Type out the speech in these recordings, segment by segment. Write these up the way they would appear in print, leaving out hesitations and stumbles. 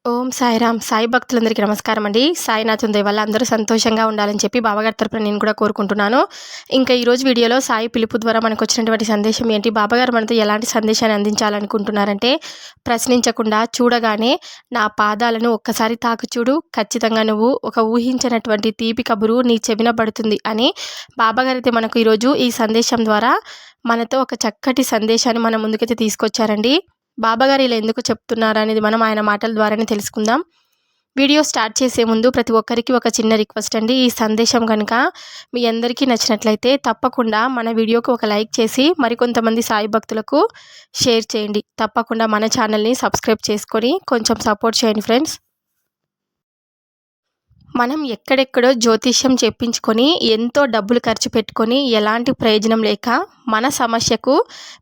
ఓం సాయిరామ్. సాయి భక్తులందరికీ నమస్కారం అండి. సాయినాథుని దయ వల్ల అందరూ సంతోషంగా ఉండాలని చెప్పి బాబాగారి తరపున నేను కూడా కోరుకుంటున్నాను. ఇంకా ఈరోజు వీడియోలో సాయి పిలుపు ద్వారా మనకు వచ్చినటువంటి సందేశం ఏంటి, బాబాగారు మనతో ఎలాంటి సందేశాన్ని అందించాలనుకుంటున్నారంటే, ప్రశ్నించకుండా చూడగానే నా పాదాలను ఒక్కసారి తాకు చూడు, ఖచ్చితంగా నువ్వు ఒక ఊహించినటువంటి తీపి కబురు నీ చెవిన పడుతుంది అని బాబాగారైతే మనకు ఈరోజు ఈ సందేశం ద్వారా మనతో ఒక చక్కటి సందేశాన్ని మన ముందుకైతే తీసుకొచ్చారండి. బాబాగారు ఇలా ఎందుకు చెప్తున్నారు అనేది మనం ఆయన మాటల ద్వారానే తెలుసుకుందాం. వీడియో స్టార్ట్ చేసే ముందు ప్రతి ఒక్కరికి ఒక చిన్న రిక్వెస్ట్ అండి. ఈ సందేశం కనుక మీ అందరికీ నచ్చినట్లయితే తప్పకుండా మన వీడియోకి ఒక లైక్ చేసి మరికొంతమంది సాయి భక్తులకు షేర్ చేయండి. తప్పకుండా మన ఛానల్ని సబ్స్క్రైబ్ చేసుకొని కొంచెం సపోర్ట్ చేయండి ఫ్రెండ్స్. మనం ఎక్కడెక్కడో జ్యోతిష్యం చెప్పించుకొని ఎంతో డబ్బులు ఖర్చు పెట్టుకొని ఎలాంటి ప్రయోజనం లేక మన సమస్యకు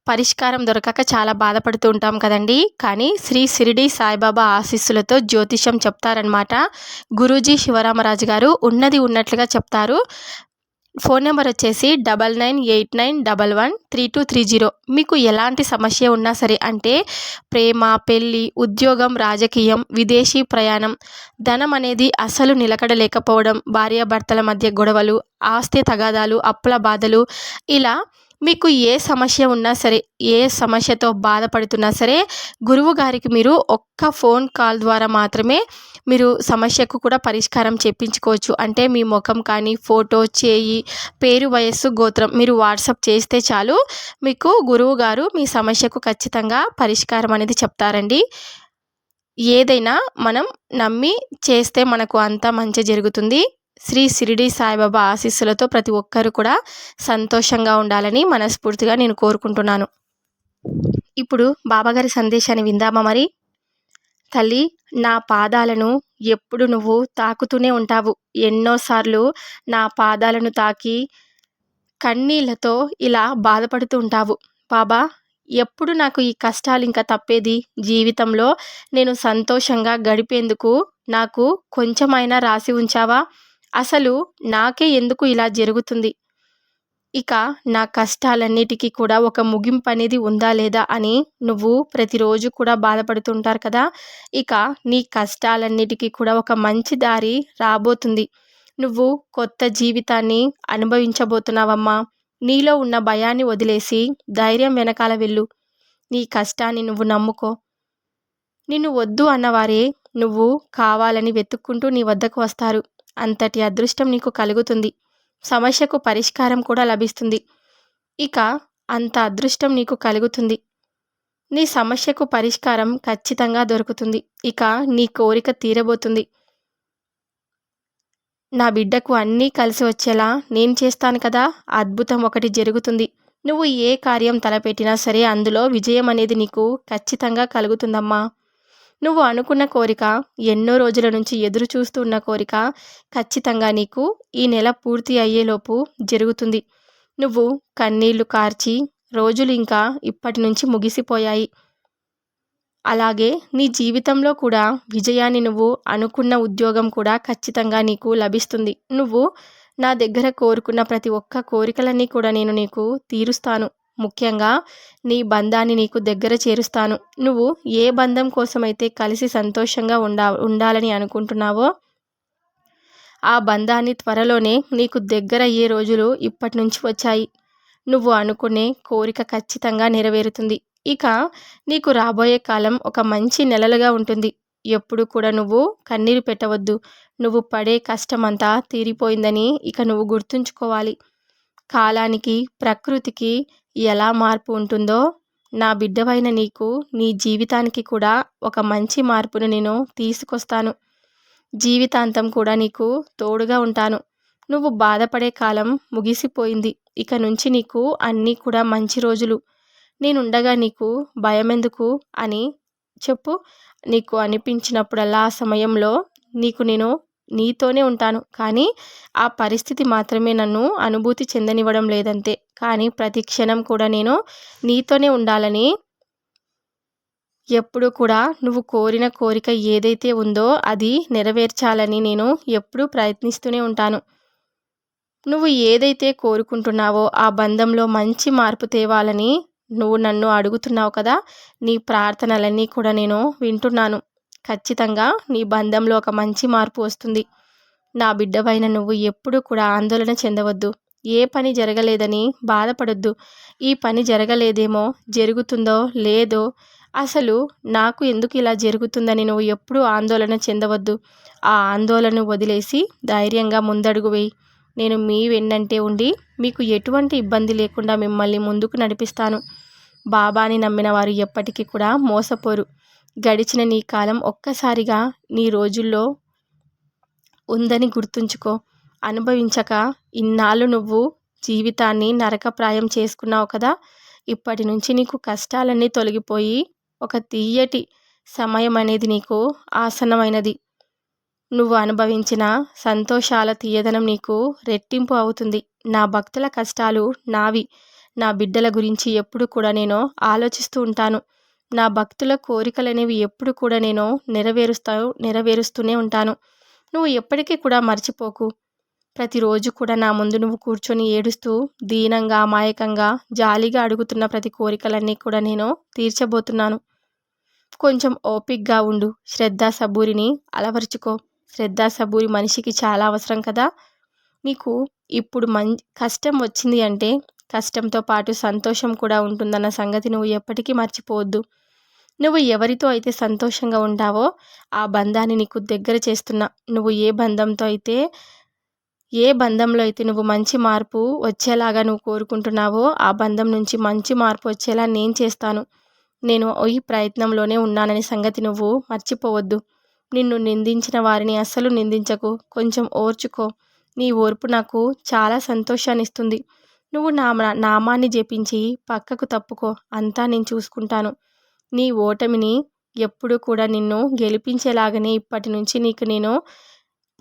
పరిష్కారం దొరకక చాలా బాధపడుతూ ఉంటాం కదండి. కానీ శ్రీ షిరిడి సాయిబాబా ఆశీస్సులతో జ్యోతిష్యం చెప్తారనమాట. గురూజీ శివరామరాజు గారు ఉన్నది ఉన్నట్లుగా చెప్తారు. ఫోన్ నెంబర్ వచ్చేసి 9989113230. మీకు ఎలాంటి సమస్య ఉన్నా సరే, అంటే ప్రేమ, పెళ్ళి, ఉద్యోగం, రాజకీయం, విదేశీ ప్రయాణం, ధనం అనేది అసలు నిలకడలేకపోవడం, భార్యాభర్తల మధ్య గొడవలు, ఆస్తి తగాదాలు, అప్పుల బాధలు, ఇలా మీకు ఏ సమస్య ఉన్నా సరే, ఏ సమస్యతో బాధపడుతున్నా సరే, గురువు గారికి మీరు ఒక్క ఫోన్ కాల్ ద్వారా మాత్రమే మీరు సమస్యకు కూడా పరిష్కారం చెప్పించుకోవచ్చు. అంటే మీ ముఖం కానీ, ఫోటో, చేయి, పేరు, వయస్సు, గోత్రం మీరు వాట్సాప్ చేస్తే చాలు, మీకు గురువు గారు మీ సమస్యకు ఖచ్చితంగా పరిష్కారం అనేది చెప్తారండి. ఏదైనా మనం నమ్మి చేస్తే మనకు అంతా మంచి జరుగుతుంది. శ్రీ షిరిడి సాయిబాబా ఆశీస్సులతో ప్రతి ఒక్కరు కూడా సంతోషంగా ఉండాలని మనస్ఫూర్తిగా నేను కోరుకుంటున్నాను. ఇప్పుడు బాబాగారి సందేశాన్ని విందామా మరి. తల్లి, నా పాదాలను ఎప్పుడు నువ్వు తాకుతూనే ఉంటావు. ఎన్నోసార్లు నా పాదాలను తాకి కన్నీళ్లతో ఇలా బాధపడుతూ ఉంటావు. బాబా, ఎప్పుడు నాకు ఈ కష్టాలు ఇంకా తప్పేది? జీవితంలో నేను సంతోషంగా గడిపేందుకు నాకు కొంచెమైనా రాసి ఉంచావా? అసలు నాకే ఎందుకు ఇలా జరుగుతుంది? ఇక నా కష్టాలన్నిటికీ కూడా ఒక ముగింపు అనేది ఉందా లేదా అని నువ్వు ప్రతిరోజు కూడా బాధపడుతుంటారు కదా. ఇక నీ కష్టాలన్నిటికీ కూడా ఒక మంచి దారి రాబోతుంది. నువ్వు కొత్త జీవితాన్ని అనుభవించబోతున్నావమ్మా. నీలో ఉన్న భయాన్ని వదిలేసి ధైర్యం వెనకాల వెళ్ళు. నీ కష్టాన్ని నువ్వు నమ్ముకో. నిన్ను వద్దు అన్నవారే నువ్వు కావాలని వెతుక్కుంటూ నీ వద్దకు వస్తారు. అంతటి అదృష్టం నీకు కలుగుతుంది. సమస్యకు పరిష్కారం కూడా లభిస్తుంది. ఇక అంత అదృష్టం నీకు కలుగుతుంది. నీ సమస్యకు పరిష్కారం ఖచ్చితంగా దొరుకుతుంది. ఇక నీ కోరిక తీరబోతుంది. నా బిడ్డకు అన్నీ కలిసి వచ్చేలా నేను చేస్తాను కదా. అద్భుతం ఒకటి జరుగుతుంది. నువ్వు ఏ కార్యం తలపెట్టినా సరే అందులో విజయం అనేది నీకు ఖచ్చితంగా కలుగుతుందమ్మా. నువ్వు అనుకున్న కోరిక, ఎన్నో రోజుల నుంచి ఎదురు చూస్తూ ఉన్న కోరిక ఖచ్చితంగా నీకు ఈ నెల పూర్తి అయ్యేలోపు జరుగుతుంది. నువ్వు కన్నీళ్లు కార్చి రోజులు ఇంకా ఇప్పటి నుంచి ముగిసిపోయాయి. అలాగే నీ జీవితంలో కూడా విజయాన్ని, నువ్వు అనుకున్న ఉద్యోగం కూడా ఖచ్చితంగా నీకు లభిస్తుంది. నువ్వు నా దగ్గర కోరుకున్న ప్రతి ఒక్క కోరికలన్నీ కూడా నేను నీకు తీరుస్తాను. ముఖ్యంగా నీ బంధాన్ని నీకు దగ్గర చేరుస్తాను. నువ్వు ఏ బంధం కోసమైతే కలిసి సంతోషంగా ఉండాలని అనుకుంటున్నావో ఆ బంధాన్ని త్వరలోనే నీకు దగ్గర అయ్యే రోజులు ఇప్పటి నుంచి వచ్చాయి. నువ్వు అనుకునే కోరిక ఖచ్చితంగా నెరవేరుతుంది. ఇక నీకు రాబోయే కాలం ఒక మంచి నెలలుగా ఉంటుంది. ఎప్పుడు కూడా నువ్వు కన్నీరు పెట్టవద్దు. నువ్వు పడే కష్టమంతా తీరిపోయిందని ఇక నువ్వు గుర్తుంచుకోవాలి. కాలానికి, ప్రకృతికి ఎలా మార్పు ఉంటుందో నా బిడ్డవైన నీకు, నీ జీవితానికి కూడా ఒక మంచి మార్పును నేను తీసుకొస్తాను. జీవితాంతం కూడా నీకు తోడుగా ఉంటాను. నువ్వు బాధపడే కాలం ముగిసిపోయింది. ఇక నుంచి నీకు అన్నీ కూడా మంచి రోజులు. నేనుండగా నీకు భయమెందుకు అని చెప్పు. నీకు అనిపించినప్పుడల్లా ఆ సమయంలో నేను నీతోనే ఉంటాను. కానీ ఆ పరిస్థితి మాత్రమే నన్ను అనుభూతి చెందనివ్వడం లేదంతే. కానీ ప్రతి క్షణం కూడా నేను నీతోనే ఉండాలని, ఎప్పుడు కూడా నువ్వు కోరిన కోరిక ఏదైతే ఉందో అది నెరవేర్చాలని నేను ఎప్పుడూ ప్రయత్నిస్తూనే ఉంటాను. నువ్వు ఏదైతే కోరుకుంటున్నావో ఆ బంధంలో మంచి మార్పు తేవాలని నువ్వు నన్ను అడుగుతున్నావు కదా. నీ ప్రార్థనలన్నీ కూడా నేను వింటున్నాను. ఖచ్చితంగా నీ బంధంలో ఒక మంచి మార్పు వస్తుంది. నా బిడ్డవైన నువ్వు ఎప్పుడూ కూడా ఆందోళన చెందవద్దు. ఏ పని జరగలేదని బాధపడొద్దు. ఈ పని జరగలేదేమో, జరుగుతుందో లేదో, అసలు నాకు ఎందుకు ఇలా జరుగుతుందని నువ్వు ఎప్పుడూ ఆందోళన చెందవద్దు. ఆ ఆందోళన వదిలేసి ధైర్యంగా ముందడుగు వేయి. నేను మీ వెన్నంటే ఉండి మీకు ఎటువంటి ఇబ్బంది లేకుండా మిమ్మల్ని ముందుకు నడిపిస్తాను. బాబాని నమ్మిన వారు ఎప్పటికీ కూడా మోసపోరు. గడిచిన నీ కాలం ఒక్కసారిగా నీ రోజుల్లో ఉందని గుర్తుంచుకో. అనుభవించక ఇన్నాళ్ళు నువ్వు జీవితాన్ని నరకప్రాయం చేసుకున్నావు కదా. ఇప్పటి నుంచి నీకు కష్టాలన్నీ తొలగిపోయి ఒక తీయటి సమయం అనేది నీకు ఆసన్నమైనది. నువ్వు అనుభవించిన సంతోషాల తీయదనం నీకు రెట్టింపు అవుతుంది. నా భక్తుల కష్టాలు నావి. నా బిడ్డల గురించి ఎప్పుడు కూడా నేను ఆలోచిస్తూ ఉంటాను. నా భక్తుల కోరికలనేవి ఎప్పుడు కూడా నేను నెరవేరుస్తూనే ఉంటాను. నువ్వు ఎప్పటికీ కూడా మర్చిపోకు. ప్రతిరోజు కూడా నా ముందు నువ్వు కూర్చొని ఏడుస్తూ దీనంగా, అమాయకంగా, జాలిగా అడుగుతున్న ప్రతి కోరికలన్నీ కూడా నేను తీర్చబోతున్నాను. కొంచెం ఓపికగా ఉండు. శ్రద్ధ సబూరిని అలవరుచుకో. శ్రద్ధ సబూరి మనిషికి చాలా అవసరం కదా. నీకు ఇప్పుడు కష్టం వచ్చింది అంటే కష్టంతో పాటు సంతోషం కూడా ఉంటుందన్న సంగతి నువ్వు ఎప్పటికీ మర్చిపోవద్దు. నువ్వు ఎవరితో అయితే సంతోషంగా ఉంటావో ఆ బంధాన్ని నీకు దగ్గర చేస్తున్నా. నువ్వు ఏ బంధంలో అయితే నువ్వు మంచి మార్పు వచ్చేలాగా నువ్వు కోరుకుంటున్నావో ఆ బంధం నుంచి మంచి మార్పు వచ్చేలా నేను చేస్తాను. నేను ఈ ప్రయత్నంలోనే ఉన్నాననే సంగతి నువ్వు మర్చిపోవద్దు. నిన్ను నిందించిన వారిని అస్సలు నిందించకు. కొంచెం ఓర్చుకో. నీ ఓర్పు నాకు చాలా సంతోషాన్ని ఇస్తుంది. నువ్వు నా నామాన్ని జపించి పక్కకు తప్పుకో. అంతా నేను చూసుకుంటాను. నీ ఓటమిని ఎప్పుడు కూడా నిన్ను గెలిపించేలాగానే ఇప్పటి నుంచి నీకు నేను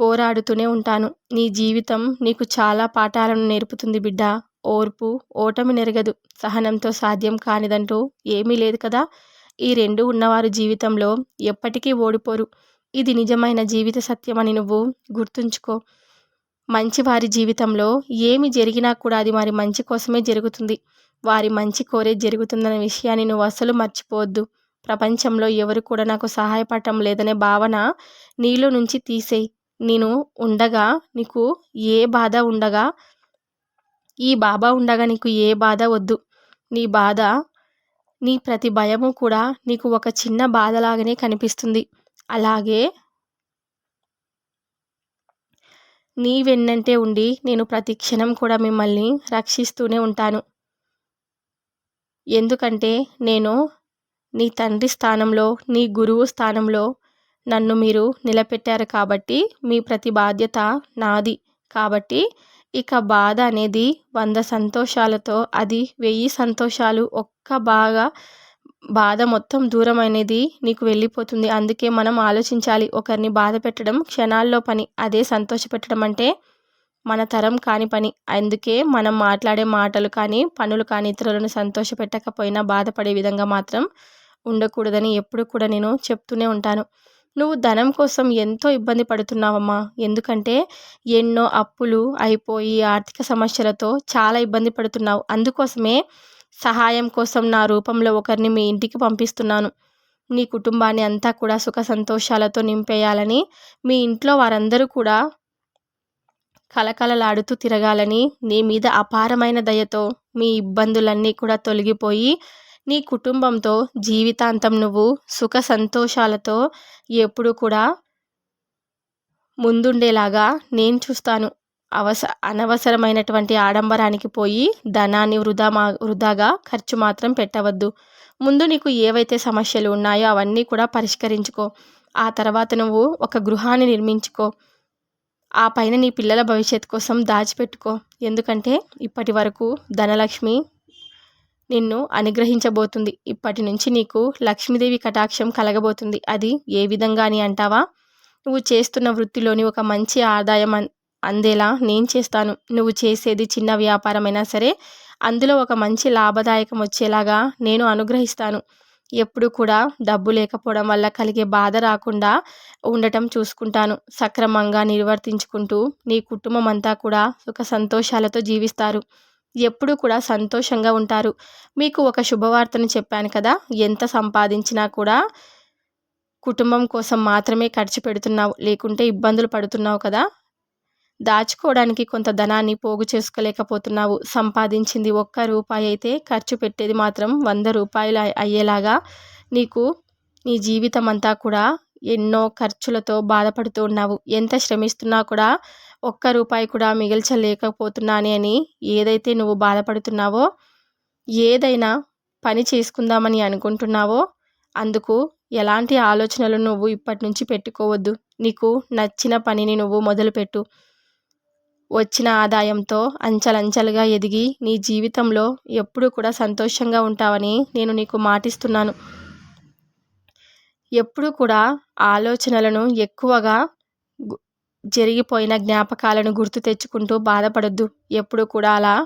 పోరాడుతూనే ఉంటాను. నీ జీవితం నీకు చాలా పాఠాలను నేర్పుతుంది బిడ్డ. ఓర్పు ఓటమి నెరగదు. సహనంతో సాధ్యం కానిదంటూ ఏమీ లేదు కదా. ఈ రెండు ఉన్నవారు జీవితంలో ఎప్పటికీ ఓడిపోరు. ఇది నిజమైన జీవిత సత్యమని నువ్వు గుర్తుంచుకో. మంచివారి జీవితంలో ఏమి జరిగినా కూడా అది వారి మంచి కోసమే జరుగుతుంది. వారి మంచి కోరే జరుగుతుందనే విషయాన్ని నువ్వు అస్సలు మర్చిపోవద్దు. ప్రపంచంలో ఎవరు కూడా నాకు సహాయపడటం లేదనే భావన నీలో నుంచి తీసేయి. నేను ఉండగా నీకు ఏ బాధ ఉండగా ఈ బాబా ఉండగా నీకు ఏ బాధ వద్దు. నీ బాధ, నీ ప్రతి భయము కూడా నీకు ఒక చిన్న బాధలాగానే కనిపిస్తుంది. అలాగే నీ వెన్నంటే ఉండి నేను ప్రతి క్షణం కూడా మిమ్మల్ని రక్షిస్తూనే ఉంటాను. ఎందుకంటే నేను నీ తండ్రి స్థానంలో, నీ గురువు స్థానంలో నన్ను మీరు నిలబెట్టారు కాబట్టి మీ ప్రతి బాధ్యత నాది. కాబట్టి ఇక బాధ అనేది 100 సంతోషాలతో అది 1000 సంతోషాలు బాధ మొత్తం దూరం అనేది నీకు వెళ్ళిపోతుంది. అందుకే మనం ఆలోచించాలి. ఒకరిని బాధ పెట్టడం క్షణాల్లో పని. అదే సంతోషపెట్టడం అంటే మన తరం కాని పని. అందుకే మనం మాట్లాడే మాటలు కానీ, పనులు కానీ ఇతరులను సంతోషపెట్టకపోయినా బాధపడే విధంగా మాత్రం ఉండకూడదని ఎప్పుడు కూడా నేను చెప్తూనే ఉంటాను. నువ్వు ధనం కోసం ఎంతో ఇబ్బంది పడుతున్నావమ్మా. ఎందుకంటే ఎన్నో అప్పులు అయిపోయి ఆర్థిక సమస్యలతో చాలా ఇబ్బంది పడుతున్నావు. అందుకోసమే సహాయం కోసం నా రూపంలో ఒకరిని మీ ఇంటికి పంపిస్తున్నాను. నీ కుటుంబాన్ని అంతా కూడా సుఖ సంతోషాలతో నింపేయాలని, మీ ఇంట్లో వారందరూ కూడా కలకలలాడుతూ తిరగాలని, నీ మీద అపారమైన దయతో మీ ఇబ్బందులన్నీ కూడా తొలగిపోయి నీ కుటుంబంతో జీవితాంతం నువ్వు సుఖ సంతోషాలతో ఎప్పుడు కూడా ముందుండేలాగా నేను చూస్తాను. అనవసరమైనటువంటి ఆడంబరానికి పోయి ధనాన్ని వృధాగా ఖర్చు మాత్రం పెట్టవద్దు. ముందు నీకు ఏవైతే సమస్యలు ఉన్నాయో అవన్నీ కూడా పరిష్కరించుకో. ఆ తర్వాత నువ్వు ఒక గృహాన్ని నిర్మించుకో. ఆ పైన నీ పిల్లల భవిష్యత్తు కోసం దాచిపెట్టుకో. ఎందుకంటే ఇప్పటి వరకు ధనలక్ష్మి నిన్ను అనుగ్రహించబోతుంది. ఇప్పటి నుంచి నీకు లక్ష్మీదేవి కటాక్షం కలగబోతుంది. అది ఏ విధంగా అని అంటావా? నువ్వు చేస్తున్న వృత్తిలోని ఒక మంచి ఆదాయం అందేలా నేను చేస్తాను. నువ్వు చేసేది చిన్న వ్యాపారమైనా సరే అందులో ఒక మంచి లాభదాయకం వచ్చేలాగా నేను అనుగ్రహిస్తాను. ఎప్పుడు కూడా డబ్బు లేకపోవడం వల్ల కలిగే బాధ రాకుండా ఉండటం చూసుకుంటాను. సక్రమంగా నిర్వర్తించుకుంటూ నీ కుటుంబం అంతా కూడా సుఖ సంతోషాలతో జీవిస్తారు. ఎప్పుడు కూడా సంతోషంగా ఉంటారు. మీకు ఒక శుభవార్తను చెప్పాను కదా. ఎంత సంపాదించినా కూడా కుటుంబం కోసం మాత్రమే ఖర్చు పెడుతున్నావు, లేకుంటే ఇబ్బందులు పడుతున్నావు కదా. దాచుకోవడానికి కొంత ధనాన్ని పోగు చేసుకోలేకపోతున్నావు. సంపాదించింది ₹1 అయితే ఖర్చు పెట్టేది మాత్రం ₹100 అయ్యేలాగా నీకు నీ జీవితం అంతా కూడా ఎన్నో ఖర్చులతో బాధపడుతూ ఉన్నావు. ఎంత శ్రమిస్తున్నా కూడా ₹1 కూడా మిగల్చలేకపోతున్నానే అని ఏదైతే నువ్వు బాధపడుతున్నావో, ఏదైనా పని చేసుకుందామని అనుకుంటున్నావో అందుకు ఎలాంటి ఆలోచనలు నువ్వు ఇప్పటి నుంచి పెట్టుకోవద్దు. నీకు నచ్చిన పనిని నువ్వు మొదలుపెట్టు. వచ్చిన ఆదాయంతో అంచెలంచెలుగా ఎదిగి నీ జీవితంలో ఎప్పుడూ కూడా సంతోషంగా ఉంటావని నేను నీకు మాటిస్తున్నాను. ఎప్పుడూ కూడా ఆలోచనలను ఎక్కువగా జరిగిపోయిన జ్ఞాపకాలను గుర్తు తెచ్చుకుంటూ బాధపడొద్దు. ఎప్పుడు కూడా అలా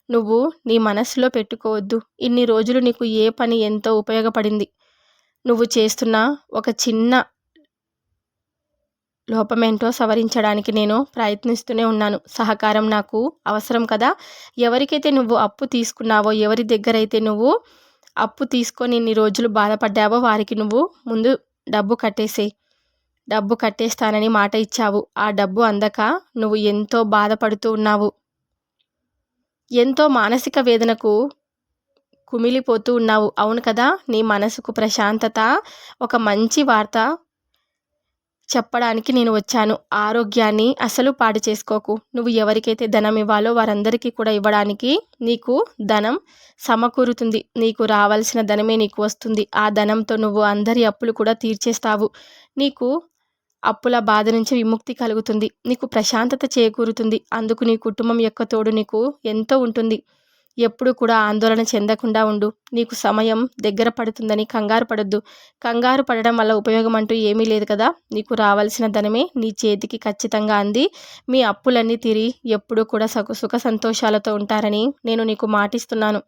నువ్వు నీ మనసులో పెట్టుకోవద్దు. ఇన్ని రోజులు నీకు ఏ పని ఎంతో ఉపయోగపడింది. నువ్వు చేస్తున్న ఒక చిన్న లోపమేంటో సవరించడానికి నేను ప్రయత్నిస్తూనే ఉన్నాను. సహకారం నాకు అవసరం కదా. ఎవరికైతే నువ్వు అప్పు తీసుకున్నావో, ఎవరి దగ్గరైతే నువ్వు అప్పు తీసుకొని ఇన్ని రోజులు బాధపడ్డావో వారికి నువ్వు ముందు డబ్బు కట్టేసేయి. డబ్బు కట్టేస్తానని మాట ఇచ్చావు. ఆ డబ్బు అందక నువ్వు ఎంతో బాధపడుతూ ఉన్నావు. ఎంతో మానసిక వేదనకు కుమిలిపోతూ ఉన్నావు. అవును కదా. నీ మనసుకు ప్రశాంతత, ఒక మంచి వార్త చెప్పడానికి నేను వచ్చాను. ఆరోగ్యాన్ని అసలు పాడు చేసుకోకు. నువ్వు ఎవరికైతే ధనం ఇవ్వాలో వారందరికీ కూడా ఇవ్వడానికి నీకు ధనం సమకూరుతుంది. నీకు రావాల్సిన ధనమే నీకు వస్తుంది. ఆ ధనంతో నువ్వు అందరి అప్పులు కూడా తీర్చేస్తావు. నీకు అప్పుల బాధ నుంచి విముక్తి కలుగుతుంది. నీకు ప్రశాంతత చేకూరుతుంది. అందుకు నీ కుటుంబం యొక్క తోడు నీకు ఎంతో ఉంటుంది. ఎప్పుడు కూడా ఆందోళన చెందకుండా ఉండు. నీకు సమయం దగ్గర పడుతుందని కంగారు పడొద్దు. కంగారు పడడం వల్ల ఉపయోగం అంటూ ఏమీ లేదు కదా. నీకు రావాల్సిన ధనమే నీ చేతికి ఖచ్చితంగా అంది మీ అప్పులన్నీ తీరి ఎప్పుడూ కూడా సుఖ సంతోషాలతో ఉంటారని నేను నీకు మాటిస్తున్నాను.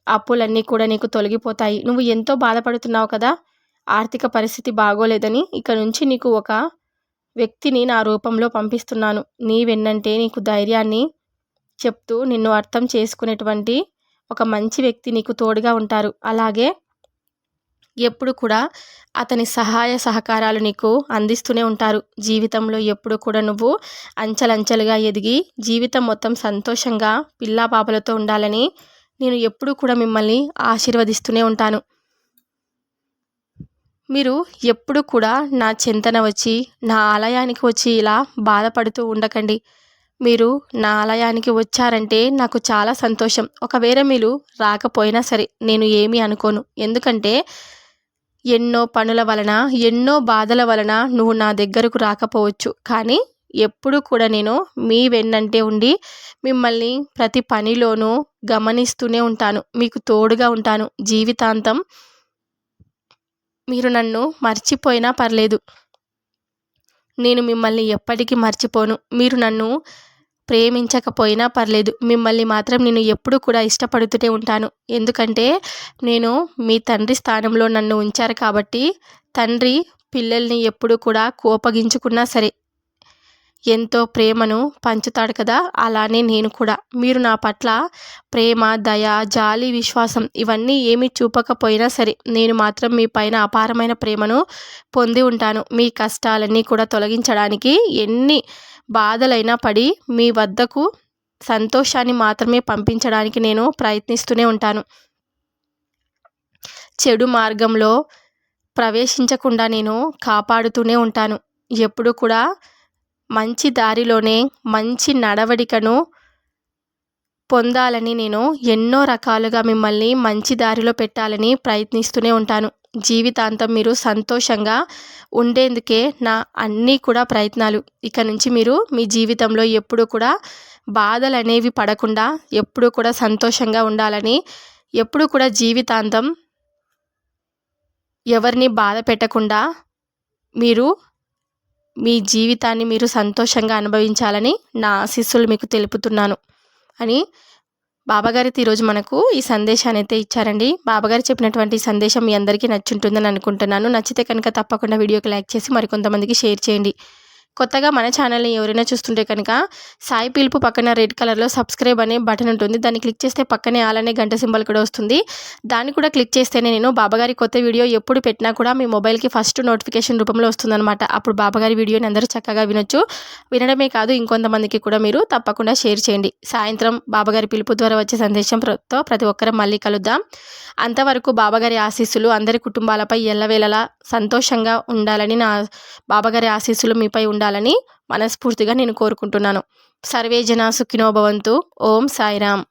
అప్పులన్నీ కూడా నీకు తొలగిపోతాయి. నువ్వు ఎంతో బాధపడుతున్నావు కదా. ఆర్థిక పరిస్థితి బాగోలేదని ఇక నుంచి నీకు ఒక వ్యక్తిని నా రూపంలో పంపిస్తున్నాను. నీ వెన్నంటే నీకు ధైర్యాన్ని చెప్తూ నిన్ను అర్థం చేసుకునేటువంటి ఒక మంచి వ్యక్తి నీకు తోడుగా ఉంటారు. అలాగే ఎప్పుడు కూడా అతని సహాయ సహకారాలు నీకు అందిస్తూనే ఉంటారు. జీవితంలో ఎప్పుడు కూడా నువ్వు అంచెలంచెలుగా ఎదిగి జీవితం మొత్తం సంతోషంగా పిల్లా పాపలతో ఉండాలని నేను ఎప్పుడూ కూడా మిమ్మల్ని ఆశీర్వదిస్తూనే ఉంటాను. మీరు ఎప్పుడు కూడా నా చింతన వచ్చి, నా ఆలయానికి వచ్చి ఇలా బాధపడుతూ ఉండకండి. మీరు నా ఆలయానికి వచ్చారంటే నాకు చాలా సంతోషం. ఒకవేళ మీరు రాకపోయినా సరే నేను ఏమీ అనుకోను. ఎందుకంటే ఎన్నో పనుల వలన, ఎన్నో బాధల వలన నువ్వు నా దగ్గరకు రాకపోవచ్చు. కానీ ఎప్పుడు కూడా నేను మీ వెన్నంటే ఉండి మిమ్మల్ని ప్రతి పనిలోనూ గమనిస్తూనే ఉంటాను. మీకు తోడుగా ఉంటాను. జీవితాంతం మీరు నన్ను మర్చిపోయినా పర్లేదు. నేను మిమ్మల్ని ఎప్పటికీ మర్చిపోను. మీరు నన్ను ప్రేమించకపోయినా పర్లేదు. మిమ్మల్ని మాత్రం నేను ఎప్పుడూ కూడా ఇష్టపడుతూనే ఉంటాను. ఎందుకంటే నేను మీ తండ్రి స్థానంలో నన్ను ఉంచారు కాబట్టి, తండ్రి పిల్లల్ని ఎప్పుడు కూడా కోపగించుకున్నా సరే ఎంతో ప్రేమను పంచుతాడు కదా. అలానే నేను కూడా మీరు నా పట్ల ప్రేమ, దయ, జాలి, విశ్వాసం ఇవన్నీ ఏమీ చూపకపోయినా సరే నేను మాత్రం మీ పైన అపారమైన ప్రేమను పొంది ఉంటాను. మీ కష్టాలన్నీ కూడా తొలగించడానికి ఎన్ని బాధలైనా పడి మీ వద్దకు సంతోషాన్ని మాత్రమే పంపించడానికి నేను ప్రయత్నిస్తూనే ఉంటాను. చెడు మార్గంలో ప్రవేశించకుండా నేను కాపాడుతూనే ఉంటాను. ఎప్పుడు కూడా మంచి దారిలోనే మంచి నడవడికను పొందాలని నేను ఎన్నో రకాలుగా మిమ్మల్ని మంచి దారిలో పెట్టాలని ప్రయత్నిస్తూనే ఉంటాను. జీవితాంతం మీరు సంతోషంగా ఉండేందుకే నా అన్నీ కూడా ప్రయత్నాలు. ఇక నుంచి మీరు మీ జీవితంలో ఎప్పుడూ కూడా బాధలు అనేవి పడకుండా ఎప్పుడూ కూడా సంతోషంగా ఉండాలని, ఎప్పుడూ కూడా జీవితాంతం ఎవరిని బాధ పెట్టకుండా మీరు మీ జీవితాన్ని మీరు సంతోషంగా అనుభవించాలని నా ఆశీస్సులు మీకు తెలుపుతున్నాను అని బాబాగారైతే ఈరోజు మనకు ఈ సందేశాన్ని అయితే ఇచ్చారండి. బాబాగారు చెప్పినటువంటి సందేశం మీ అందరికీ నచ్చుంటుందని అనుకుంటున్నాను. నచ్చితే కనుక తప్పకుండా వీడియోకి లైక్ చేసి మరికొంతమందికి షేర్ చేయండి. కొత్తగా మన ఛానల్ని ఎవరైనా చూస్తుంటే కనుక సాయి పిలుపు పక్కన రెడ్ కలర్లో సబ్స్క్రైబ్ అనే బటన్ ఉంటుంది. దాన్ని క్లిక్ చేస్తే పక్కనే ఆల్ అనే గంట సింబల్ కూడా వస్తుంది. దాన్ని కూడా క్లిక్ చేస్తేనే నేను బాబాగారి కొత్త వీడియో ఎప్పుడు పెట్టినా కూడా మీ మొబైల్కి ఫస్ట్ నోటిఫికేషన్ రూపంలో వస్తుందన్నమాట. అప్పుడు బాబాగారి వీడియోని అందరూ చక్కగా వినొచ్చు. వినడమే కాదు, ఇంకొంతమందికి కూడా మీరు తప్పకుండా షేర్ చేయండి. సాయంత్రం బాబాగారి పిలుపు ద్వారా వచ్చే సందేశంతో ప్రతి ఒక్కరం మళ్ళీ కలుద్దాం. అంతవరకు బాబాగారి ఆశీస్సులు అందరి కుటుంబాలపై ఎల్లవేళలా సంతోషంగా ఉండాలని, నా బాబాగారి ఆశీస్సులు మీపై ఉండాలని మనస్ఫూర్తిగా నేను కోరుకుంటున్నాను. సర్వే జనా సుఖినో భవంతు. ఓం సాయిరామ్.